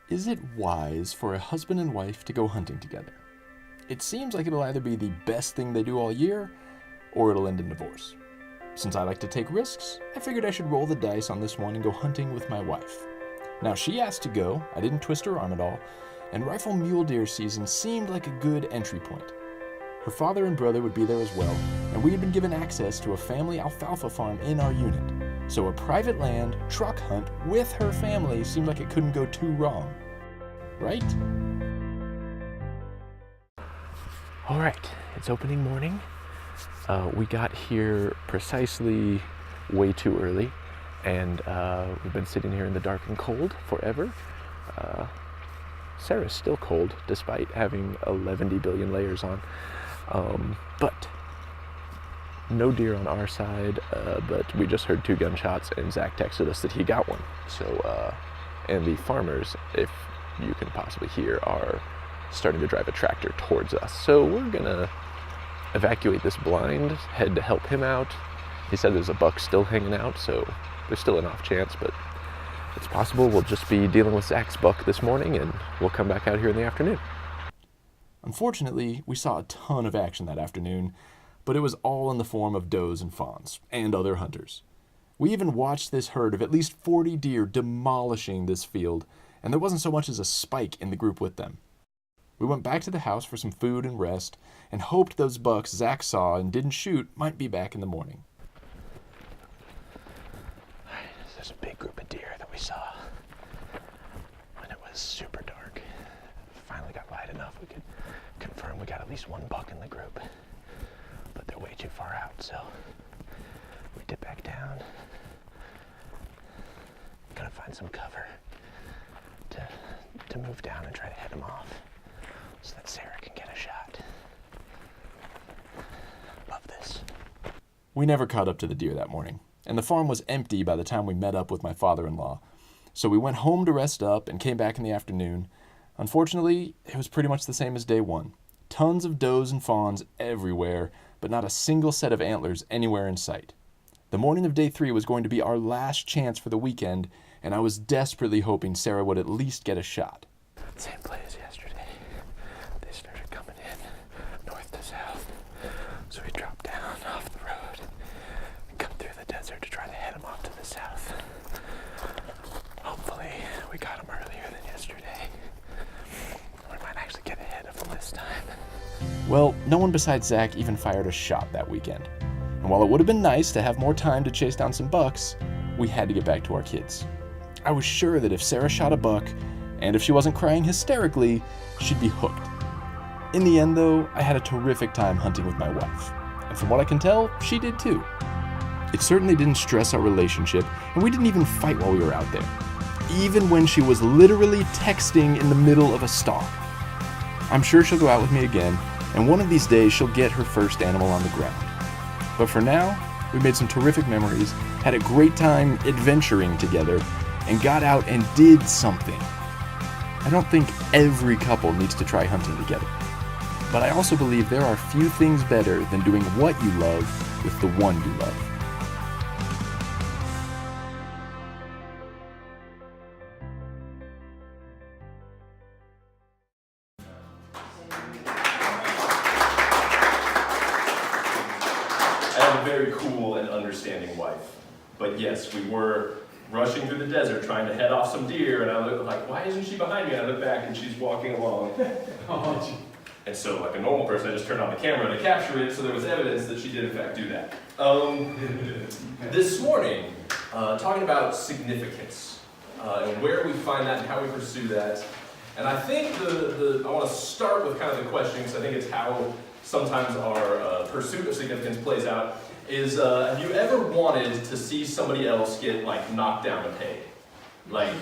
Is it wise for a husband and wife to go hunting together? It seems like it'll either be the best thing they do all year, or it'll end in divorce. Since I like to take risks, I figured I should roll the dice on this one and go hunting with my wife. Now, she asked to go, I didn't twist her arm at all, and rifle mule deer season seemed like a good entry point. Her father and brother would be there as well, and we had been given access to a family alfalfa farm in our unit. So a private land truck hunt with her family seemed like it couldn't go too wrong. Right? All right, it's opening morning. We got here precisely way too early, and we've been sitting here in the dark and cold forever. Sarah's still cold despite having 11 billion layers on. But no deer on our side, but we just heard 2 gunshots and Zach texted us that he got one. So, and the farmers, if you can possibly hear, are starting to drive a tractor towards us. So we're gonna evacuate this blind, head to help him out. He said there's a buck still hanging out, so there's still an off chance, but it's possible we'll just be dealing with Zach's buck this morning and we'll come back out here in the afternoon. Unfortunately, we saw a ton of action that afternoon, but it was all in the form of does and fawns, and other hunters. We even watched this herd of at least 40 deer demolishing this field, and there wasn't so much as a spike in the group with them. We went back to the house for some food and rest, and hoped those bucks Zach saw and didn't shoot might be back in the morning. There's a big group of deer that we saw when it was super dark. Finally got light enough we could confirm we got at least 1 buck in the group, but they're way too far out, so we dip back down. Gotta find some cover to move down and try to head them off so that Sarah can get a shot. Love this. We never caught up to the deer that morning, and the farm was empty by the time we met up with my father-in-law. So we went home to rest up and came back in the afternoon. Unfortunately, it was pretty much the same as day one. Tons of does and fawns everywhere, but not a single set of antlers anywhere in sight. The morning of day 3 was going to be our last chance for the weekend, and I was desperately hoping Sarah would at least get a shot. Same play as yesterday. They started coming in north to south, so we dropped down off the road and come through the desert to try to head them off to the south. Hopefully we got them earlier than yesterday. We might actually get ahead of them this time. Well, no one besides Zach even fired a shot that weekend. And while it would have been nice to have more time to chase down some bucks, we had to get back to our kids. I was sure that if Sarah shot a buck, and if she wasn't crying hysterically, she'd be hooked. In the end, though, I had a terrific time hunting with my wife. And from what I can tell, she did too. It certainly didn't stress our relationship, and we didn't even fight while we were out there, even when she was literally texting in the middle of a stalk. I'm sure she'll go out with me again, and one of these days she'll get her first animal on the ground. But for now, we made some terrific memories, had a great time adventuring together, and got out and did something. I don't think every couple needs to try hunting together, but I also believe there are few things better than doing what you love with the one you love. I have a very cool and understanding wife, but yes, we were rushing through the desert trying to head off some deer, and I looked like, why isn't she behind me? And I look back and she's walking along. And so, like a normal person, I just turned on the camera to capture it, so there was evidence that she did in fact do that. This morning, talking about significance, and where we find that and how we pursue that. And I think I want to start with kind of the question, because I think it's how sometimes our pursuit of significance plays out, is have you ever wanted to see somebody else get like knocked down a peg? Like,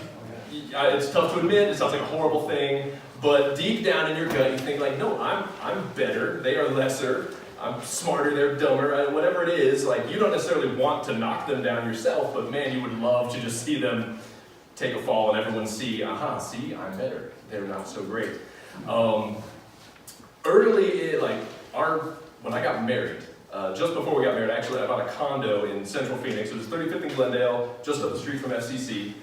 it's tough to admit, it sounds like a horrible thing, but deep down in your gut you think like, no, I'm better, they are lesser, I'm smarter, they're dumber, whatever it is. Like, you don't necessarily want to knock them down yourself, but man, you would love to just see them take a fall and everyone see, see, I'm better, they're not so great. When I got married, just before we got married, actually, I bought a condo in Central Phoenix. It was 35th and Glendale, just up the street from FCC.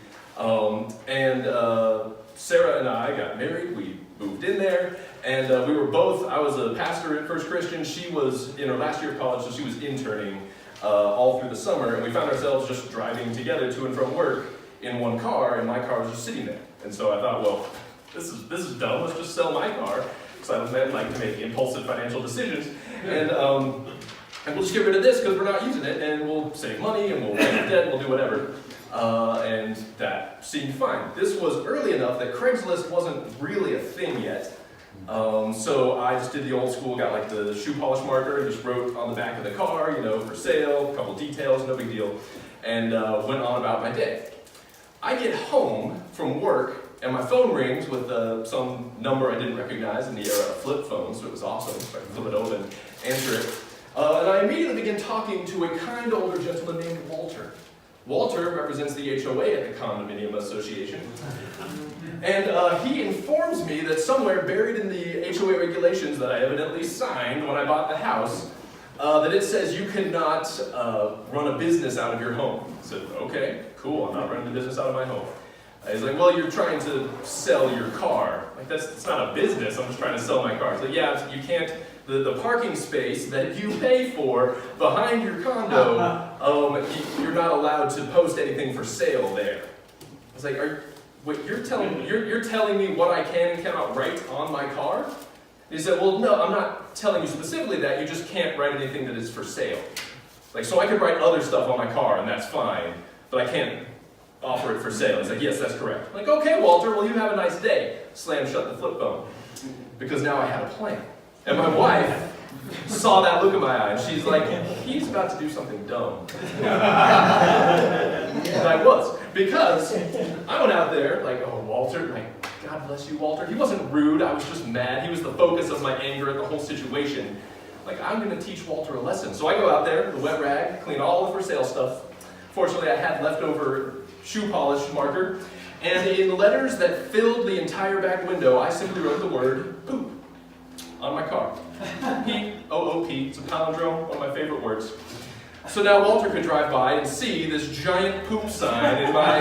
Sarah and I got married, we moved in there, and we were both, I was a pastor at First Christian, she was in her last year of college, so she was interning all through the summer, and we found ourselves just driving together to and from work in one car, and my car was just sitting there. And so I thought, well, this is dumb, let's just sell my car, because I like to make impulsive financial decisions, and we'll just get rid of this because we're not using it, and we'll save money, and we'll pay the debt, and we'll do whatever. And that seemed fine. This was early enough that Craigslist wasn't really a thing yet. So I just did the old school, got like the shoe polish marker, and just wrote on the back of the car, for sale, a couple details, no big deal, and went on about my day. I get home from work, and my phone rings with some number I didn't recognize in the era of flip phones, so it was awesome. So I could flip it open, answer it. And I immediately begin talking to a kind older gentleman named Walter. Walter represents the HOA at the Condominium Association. And he informs me that somewhere buried in the HOA regulations that I evidently signed when I bought the house, that it says you cannot run a business out of your home. I said, okay, cool, I'm not running the business out of my home. He's like, well, you're trying to sell your car. Like, it's not a business, I'm just trying to sell my car. He's like, yeah, you can't, the parking space that you pay for behind your condo, you're not allowed to post anything for sale there. I was like, you're telling me what I can and cannot write on my car? And he said, well, no, I'm not telling you specifically that, you just can't write anything that is for sale. Like, so I could write other stuff on my car, and that's fine, but I can't offer it for sale. He's like, yes, that's correct. I'm like, okay, Walter, well, you have a nice day. Slam shut the flip phone. Because now I had a plan. And my wife saw that look in my eye, and she's like, he's about to do something dumb. And I was. Because I went out there, like, oh, Walter, like, God bless you, Walter. He wasn't rude, I was just mad. He was the focus of my anger at the whole situation. Like, I'm going to teach Walter a lesson. So I go out there, the wet rag, clean all the for sale stuff. Fortunately, I had leftover shoe polish marker, and in the letters that filled the entire back window, I simply wrote the word poop on my car. P-O-O-P, it's a palindrome, one of my favorite words. So now Walter could drive by and see this giant poop sign in my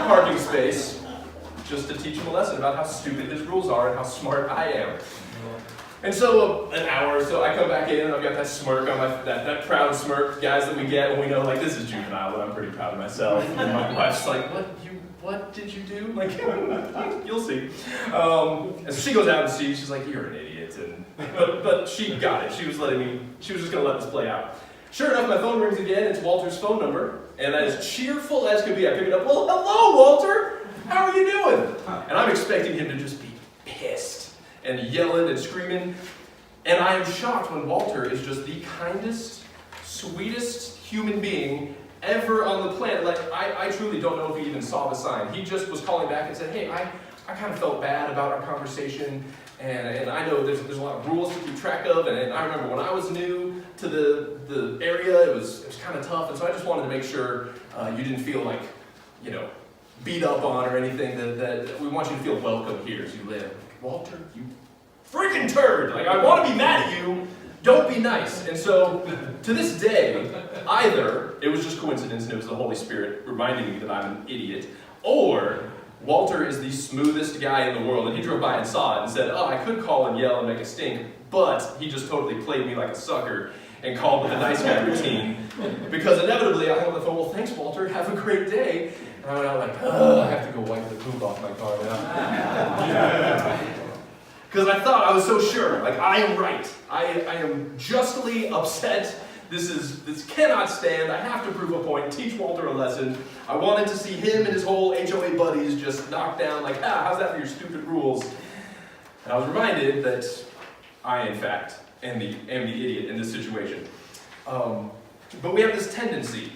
parking space, just to teach him a lesson about how stupid his rules are and how smart I am. And so an hour or so, I come back in and I've got that smirk on that proud smirk, guys, that we get when we know, like, this is juvenile, but I'm pretty proud of myself. And my wife's like, what did you do? Like, you'll see. And so she goes out and sees, she's like, you're an idiot. But she got it. She was just gonna let this play out. Sure enough, my phone rings again, it's Walter's phone number, and as cheerful as could be, I pick it up, well, hello, Walter, how are you doing? And I'm expecting him to just be pissed and yelling and screaming. And I am shocked when Walter is just the kindest, sweetest human being ever on the planet. Like, I truly don't know if he even saw the sign. He just was calling back and said, hey, I kind of felt bad about our conversation, and I know there's a lot of rules to keep track of, and I remember when I was new to the area, it was kind of tough, and so I just wanted to make sure you didn't feel like, beat up on or anything, that we want you to feel welcome here as you live. Walter, you freaking turd! Like, I want to be mad at you, don't be nice. And so, to this day, either it was just coincidence and it was the Holy Spirit reminding me that I'm an idiot, or Walter is the smoothest guy in the world, and he drove by and saw it and said, oh, I could call and yell and make a stink, but he just totally played me like a sucker and called it the nice guy routine. Because inevitably, I hung up the phone, well, thanks, Walter, have a great day. And I went out like, oh, I have to go wipe the poop off my car now. Because I thought I was so sure, like, I am right. I am justly upset. This cannot stand. I have to prove a point, teach Walter a lesson. I wanted to see him and his whole HOA buddies just knocked down, like, how's that for your stupid rules? And I was reminded that I, in fact, am the idiot in this situation. But we have this tendency,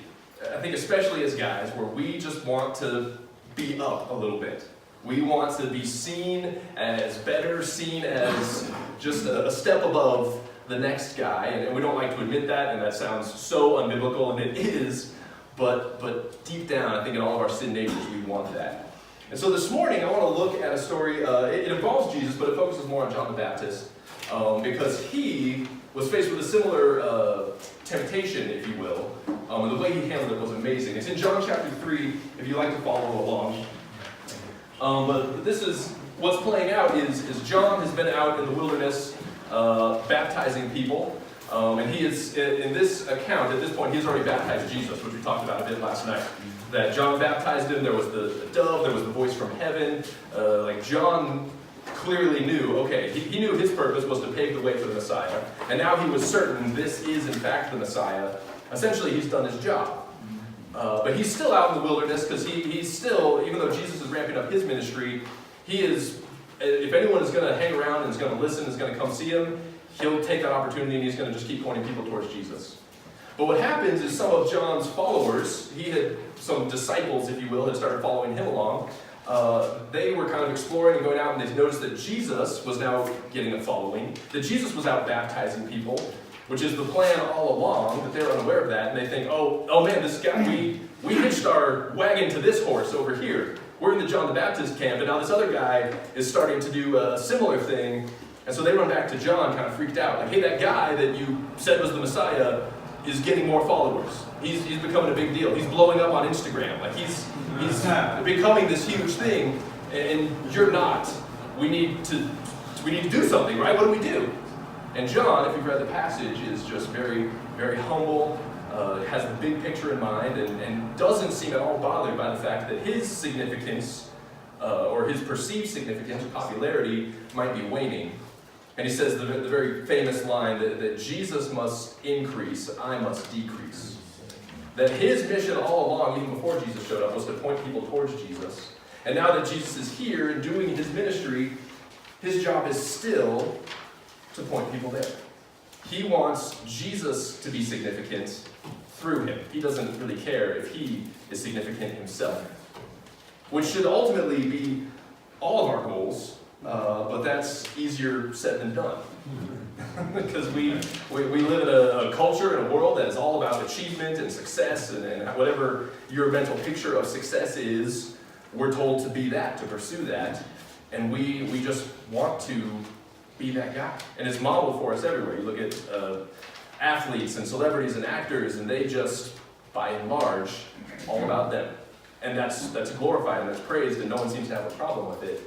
I think especially as guys, where we just want to be up a little bit. We want to be seen as better, seen as just a step above the next guy, and we don't like to admit that, and that sounds so unbiblical, and it is, but deep down, I think in all of our sin natures, we want that. And so this morning, I want to look at a story, it involves Jesus, but it focuses more on John the Baptist, because he was faced with a similar temptation, if you will, and the way he handled it was amazing. It's in John chapter 3, if you'd like to follow along. But this is what's playing out is John has been out in the wilderness baptizing people. And he is, in this account, at this point, he's already baptized Jesus, which we talked about a bit last night. That John baptized him, there was the dove, there was the voice from heaven. Like John clearly knew, okay, he knew his purpose was to pave the way for the Messiah. And now he was certain this is in fact the Messiah. Essentially, he's done his job. But he's still out in the wilderness because he's still, even though Jesus is ramping up his ministry, he is, if anyone is going to hang around and is going to listen, is going to come see him, he'll take that opportunity and he's going to just keep pointing people towards Jesus. But what happens is some of John's followers, he had some disciples, if you will, that started following him along. They were kind of exploring and going out, and they noticed that Jesus was now getting a following, that Jesus was out baptizing people, which is the plan all along, that they're unaware of that, and they think, oh man, this guy, we hitched our wagon to this horse over here. We're in the John the Baptist camp, and now this other guy is starting to do a similar thing. And so they run back to John, kind of freaked out. Like, hey, that guy that you said was the Messiah is getting more followers. He's becoming a big deal. He's blowing up on Instagram. Like, he's becoming this huge thing, and you're not. We need to do something, right? What do we do? And John, if you've read the passage, is just very, very humble, has the big picture in mind, and doesn't seem at all bothered by the fact that his significance, or his perceived significance, popularity, might be waning. And he says the very famous line that Jesus must increase, I must decrease. That his mission all along, even before Jesus showed up, was to point people towards Jesus. And now that Jesus is here and doing his ministry, his job is still to point people there. He wants Jesus to be significant through him. He doesn't really care if he is significant himself. Which should ultimately be all of our goals, but that's easier said than done. Because we live in a culture and a world that is all about achievement and success, and whatever your mental picture of success is, we're told to be that, to pursue that, and we just want to be that guy. And it's modeled for us everywhere. You look at athletes and celebrities and actors, and they just, by and large, all about them. And that's glorified and that's praised, and no one seems to have a problem with it.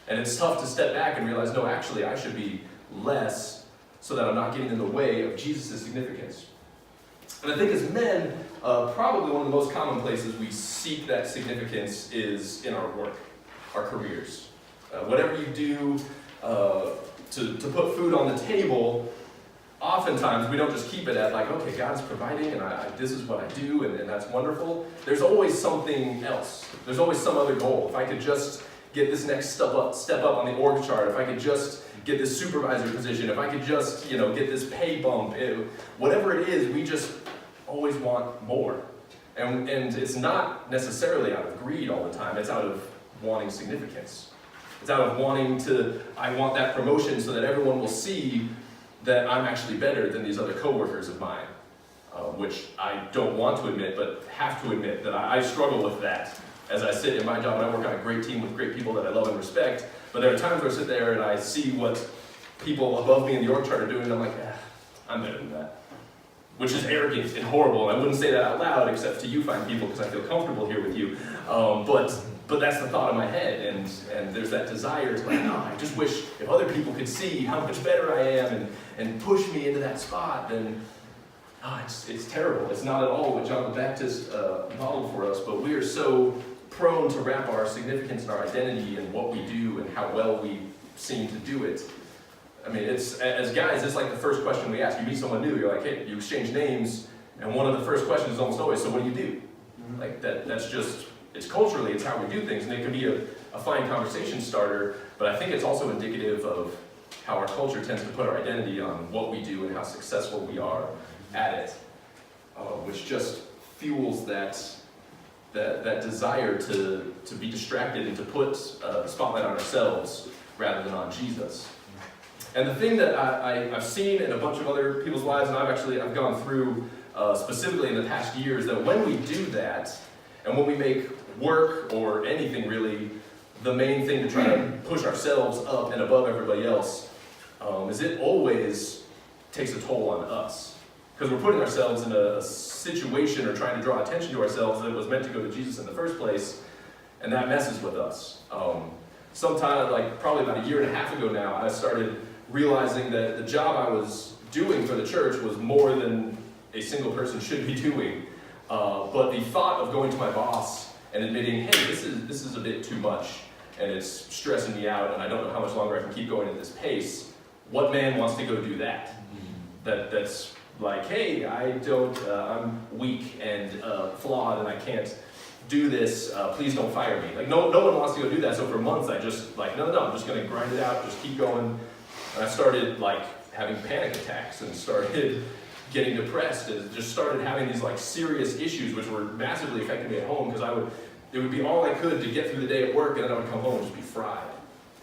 And it's tough to step back and realize, no, actually, I should be less so that I'm not getting in the way of Jesus' significance. And I think as men, probably one of the most common places we seek that significance is in our work, our careers. Whatever you do to put food on the table, oftentimes we don't just keep it at like, okay, God's providing and this is what I do and that's wonderful. There's always something else. There's always some other goal. If I could just get this next step up on the org chart, if I could just get this supervisor position, if I could just, get this pay bump, whatever it is, we just always want more. And it's not necessarily out of greed all the time, it's out of wanting significance. It's out of I want that promotion so that everyone will see that I'm actually better than these other coworkers of mine, which I don't want to admit, but have to admit that I struggle with that as I sit in my job and I work on a great team with great people that I love and respect. But there are times where I sit there and I see what people above me in the org chart are doing, and I'm like, I'm better than that. Which is arrogant and horrible, and I wouldn't say that out loud except to you fine people because I feel comfortable here with you. But that's the thought in my head, and there's that desire to I just wish if other people could see how much better I am and push me into that spot, then it's terrible. It's not at all what John the Baptist modeled for us, but we are so prone to wrap our significance and our identity in what we do and how well we seem to do it. I mean, as guys, it's like the first question we ask. You meet someone new, you're like, hey, you exchange names, and one of the first questions is almost always, so what do you do? Like that's just, it's culturally, it's how we do things, and it can be a fine conversation starter, but I think it's also indicative of how our culture tends to put our identity on what we do and how successful we are at it, which just fuels that desire to be distracted and to put the spotlight on ourselves rather than on Jesus. And the thing that I've seen in a bunch of other people's lives, and I've gone through specifically in the past years, that when we do that, and when we make work or anything really the main thing to try to push ourselves up and above everybody else, is it always takes a toll on us. Because we're putting ourselves in a situation or trying to draw attention to ourselves that was meant to go to Jesus in the first place, And that messes with us. Sometime, like probably about a year and a half ago now, I started realizing that the job I was doing for the church was more than a single person should be doing. But the thought of going to my boss and admitting, hey, this is a bit too much, and it's stressing me out, and I don't know how much longer I can keep going at this pace. What man wants to go do that? That's like, hey, I'm weak and flawed, and I can't do this, please don't fire me. Like, no one wants to go do that, so for months I just, like, no, I'm just gonna grind it out, just keep going. And I started, like, having panic attacks, and started getting depressed, and just started having these, like, serious issues, which were massively affecting me at home, because it would be all I could to get through the day at work, and then I would come home and just be fried.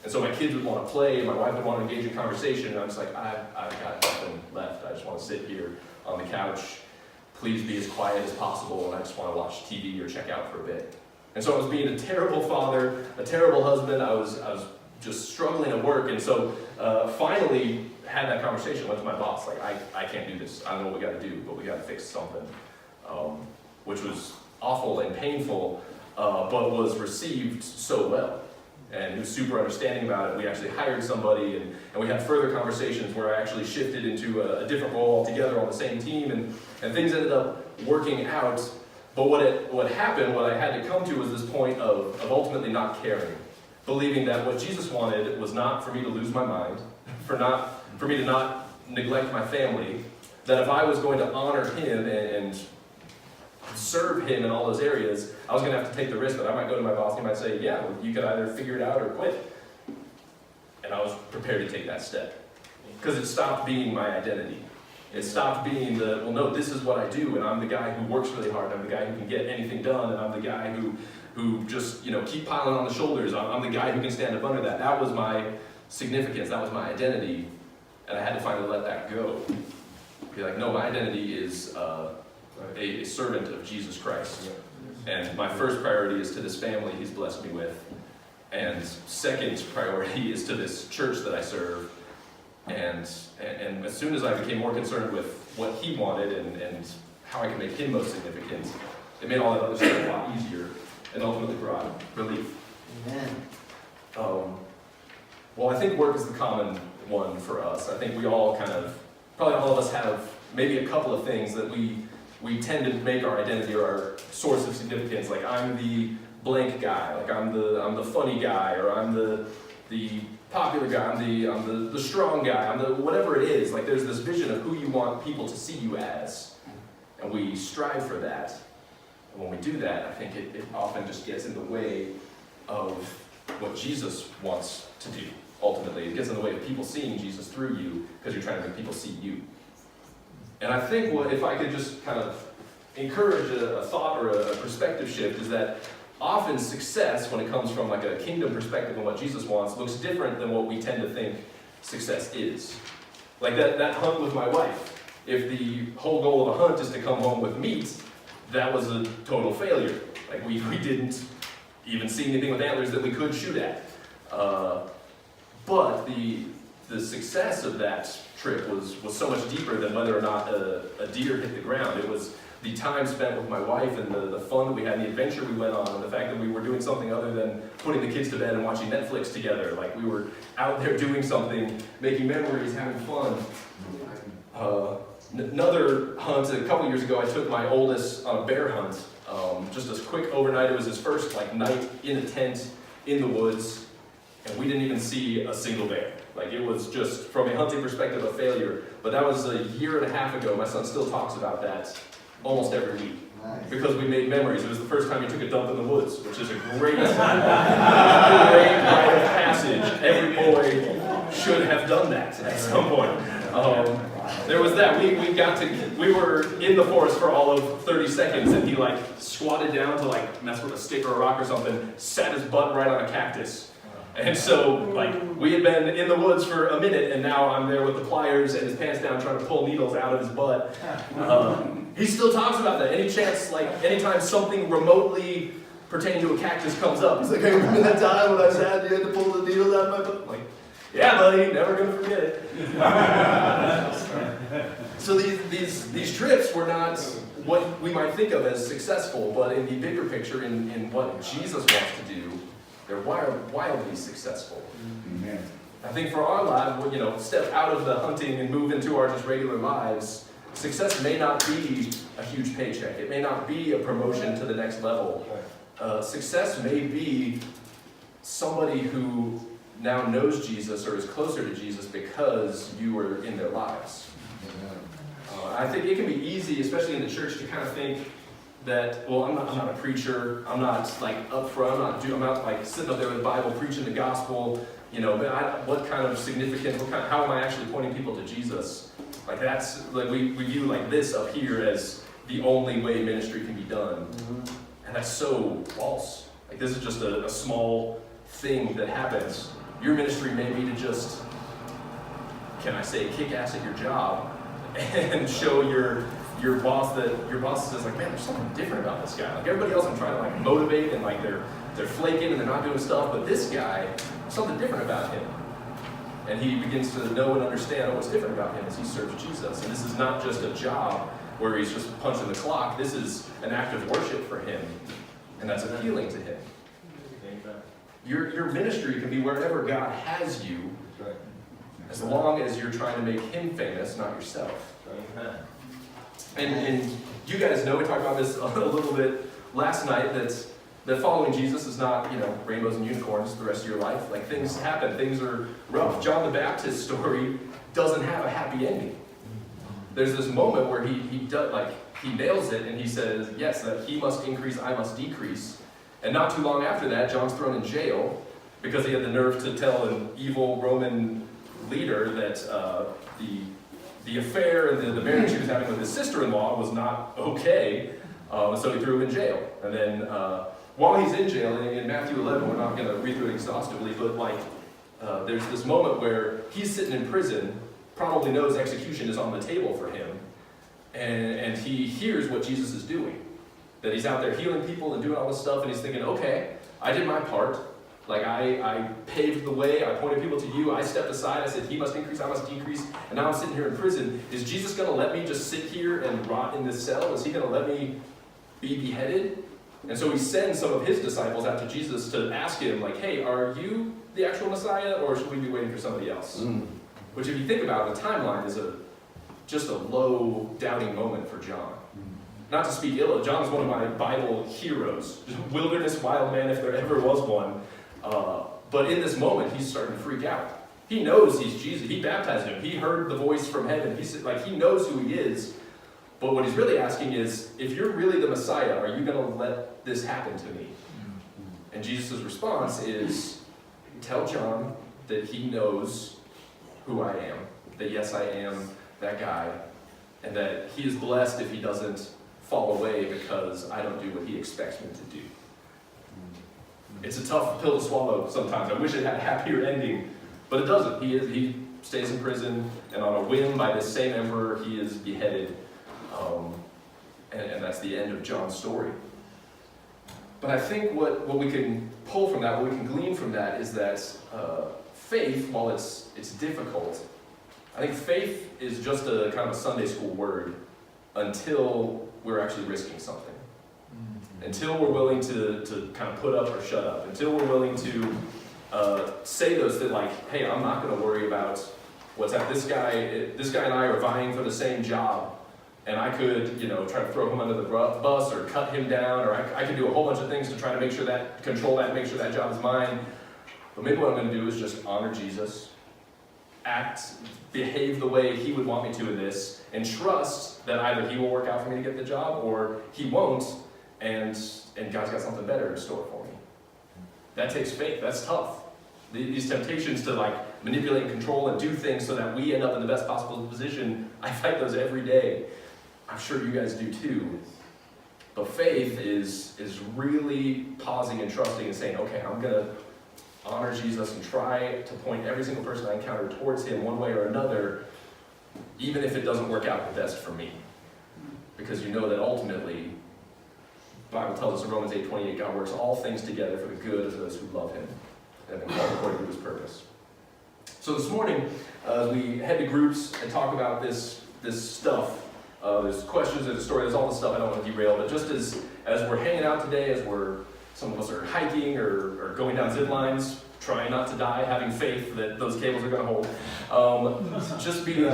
And so my kids would want to play, and my wife would want to engage in conversation, and I'm just like, I've got nothing left. I just want to sit here on the couch. Please be as quiet as possible, and I just want to watch TV or check out for a bit. And so I was being a terrible father, a terrible husband. I was just struggling at work, and so finally had that conversation. Went to my boss, like, I can't do this. I don't know what we got to do, but we got to fix something, which was awful and painful, but was received so well. And he was super understanding about it. We actually hired somebody, and we had further conversations where I actually shifted into a different role altogether on the same team, and things ended up working out. But what happened, what I had to come to was this point of ultimately not caring, believing that what Jesus wanted was not for me to lose my mind, for me to not neglect my family, that if I was going to honor him and serve him in all those areas, I was going to have to take the risk that I might go to my boss and he might say, yeah, well, you could either figure it out or quit. And I was prepared to take that step. Because it stopped being my identity. It stopped being well, no, this is what I do, and I'm the guy who works really hard, I'm the guy who can get anything done, and I'm the guy who just, keep piling on the shoulders. I'm the guy who can stand up under that. That was my significance, that was my identity, and I had to finally let that go. Be like, no, my identity is a servant of Jesus Christ. And my first priority is to this family he's blessed me with. And second priority is to this church that I serve. And as soon as I became more concerned with what he wanted and how I could make him most significant, it made all that other stuff a lot easier and ultimately brought relief. Amen. Well, I think work is the common one for us. I think we all probably all of us have maybe a couple of things that we tend to make our identity or our source of significance. Like, I'm the blank guy, like I'm the funny guy, or I'm the popular guy, I'm the strong guy, I'm the whatever it is. Like, there's this vision of who you want people to see you as, and we strive for that. And when we do that, I think it often just gets in the way of what Jesus wants to do. Ultimately, it gets in the way of people seeing Jesus through you, because you're trying to make people see you. And I think if I could just kind of encourage a thought or a perspective shift, is that often success, when it comes from like a kingdom perspective and what Jesus wants, looks different than what we tend to think success is. Like that hunt with my wife. If the whole goal of a hunt is to come home with meat, that was a total failure. Like we didn't even see anything with antlers that we could shoot at. But the success of that trip was so much deeper than whether or not a deer hit the ground. It was the time spent with my wife and the fun that we had, the adventure we went on, and the fact that we were doing something other than putting the kids to bed and watching Netflix together. Like, we were out there doing something, making memories, having fun. Another hunt, a couple years ago, I took my oldest on a bear hunt. Just a quick overnight. It was his first night in a tent in the woods, and we didn't even see a single bear. Like, it was just, from a hunting perspective, a failure. But that was a year and a half ago. My son still talks about that almost every week. Nice. Because we made memories. It was the first time he took a dump in the woods, which is a great rite of passage. Every boy should have done that at some point. There was that. We were in the forest for all of 30 seconds, and he squatted down to mess with a stick or a rock or something, sat his butt right on a cactus. And so, we had been in the woods for a minute, and now I'm there with the pliers and his pants down trying to pull needles out of his butt. He still talks about that. Anytime something remotely pertaining to a cactus comes up, he's like, hey, remember that time when I said you had to pull the needles out of my butt? I'm like, yeah, buddy, never gonna forget it. So these trips were not what we might think of as successful, but in the bigger picture, in what Jesus wants to do, they're wildly successful. Amen. I think for our lives, step out of the hunting and move into our just regular lives. Success may not be a huge paycheck. It may not be a promotion to the next level. Success may be somebody who now knows Jesus or is closer to Jesus because you are in their lives. I think it can be easy, especially in the church, to kind of think that, well, I'm not a preacher. I'm not like up front. I'm not like sitting up there with the Bible preaching the gospel. But what kind of significance? How am I actually pointing people to Jesus? Like that's like we view like this up here as the only way ministry can be done, and that's so false. Like this is just a small thing that happens. Your ministry may be to just, can I say, kick ass at your job and show your boss that your boss says like, man, there's something different about this guy. Like everybody else, I'm trying to like motivate and like they're flaking and they're not doing stuff, but this guy, something different about him. And he begins to know and understand what's different about him as he serves Jesus. And this is not just a job where he's just punching the clock. This is an act of worship for him, and that's appealing to him. Your ministry can be wherever God has you, as long as you're trying to make him famous, not yourself. And you guys know, we talked about this a little bit last night, that following Jesus is not, rainbows and unicorns the rest of your life. Like things happen, things are rough. John the Baptist story doesn't have a happy ending. There's this moment where he nails it and he says, yes, that he must increase, I must decrease. And not too long after that, John's thrown in jail because he had the nerve to tell an evil Roman leader that the affair and the marriage he was having with his sister-in-law was not okay. So he threw him in jail. And then while he's in jail, in Matthew 11, we're not going to read through it exhaustively, but there's this moment where he's sitting in prison, probably knows execution is on the table for him, and he hears what Jesus is doing. That he's out there healing people and doing all this stuff, and he's thinking, okay, I did my part. Like I paved the way, I pointed people to you, I stepped aside, I said, he must increase, I must decrease, and now I'm sitting here in prison. Is Jesus going to let me just sit here and rot in this cell? Is he going to let me be beheaded? And so he sends some of his disciples out to Jesus to ask him, like, hey, are you the actual Messiah, or should we be waiting for somebody else? Which, if you think about it, the timeline is just a low, doubting moment for John. Not to speak ill of, John's one of my Bible heroes. Wilderness wild man, if there ever was one. But in this moment, he's starting to freak out. He knows he's Jesus. He baptized him. He heard the voice from heaven. He knows who he is. But what he's really asking is, if you're really the Messiah, are you going to let this happen to me? And Jesus' response is, tell John that he knows who I am. That yes, I am that guy. And that he is blessed if he doesn't fall away because I don't do what he expects me to do. It's a tough pill to swallow sometimes. I wish it had a happier ending, but it doesn't. He stays in prison, and on a whim by this same emperor, he is beheaded. And that's the end of John's story. But I think what we can pull from that, what we can glean from that, is that faith, while it's difficult, I think faith is just a kind of a Sunday school word until we're actually risking something. Until we're willing to kind of put up or shut up. Until we're willing to say those that like, hey, I'm not going to worry about what's happening. This guy and I are vying for the same job, and I could, try to throw him under the bus or cut him down, or I could do a whole bunch of things to try to make sure make sure that job is mine. But maybe what I'm going to do is just honor Jesus, behave the way he would want me to in this, and trust that either he will work out for me to get the job or he won't, and God's got something better in store for me. That takes faith. That's tough. These temptations to like manipulate and control and do things so that we end up in the best possible position, I fight those every day. I'm sure you guys do too. But faith is really pausing and trusting and saying, okay, I'm going to honor Jesus and try to point every single person I encounter towards him one way or another, even if it doesn't work out the best for me. Because you know that ultimately, the Bible tells us in Romans 8:28, God works all things together for the good of those who love him and have been called according to his purpose. So this morning, as we head to groups and talk about this stuff, There's questions, there's a story, there's all this stuff I don't want to derail, but just as we're hanging out today, some of us are hiking or going down zip lines, trying not to die, having faith that those cables are going to hold, just be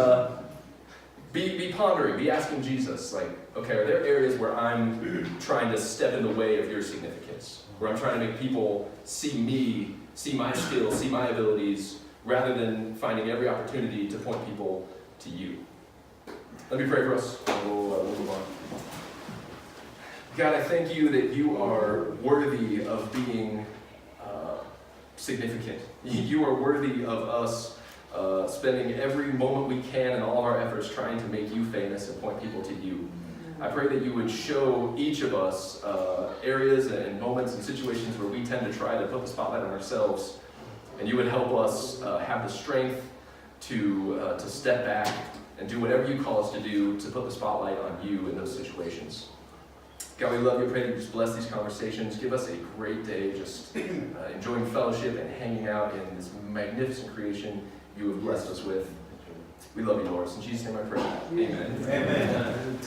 pondering, be asking Jesus, like, okay, are there areas where I'm trying to step in the way of your significance? Where I'm trying to make people see me, see my skills, see my abilities, rather than finding every opportunity to point people to you. Let me pray for us, and we'll move on. God, I thank you that you are worthy of being significant. You are worthy of us spending every moment we can and all of our efforts trying to make you famous and point people to you. I pray that you would show each of us areas and moments and situations where we tend to try to put the spotlight on ourselves, and you would help us have the strength to step back and do whatever you call us to do to put the spotlight on you in those situations. God, we love you. I pray that you just bless these conversations. Give us a great day just enjoying fellowship and hanging out in this magnificent creation you have blessed us with. We love you, Lord. In Jesus' name I pray. Amen. Amen.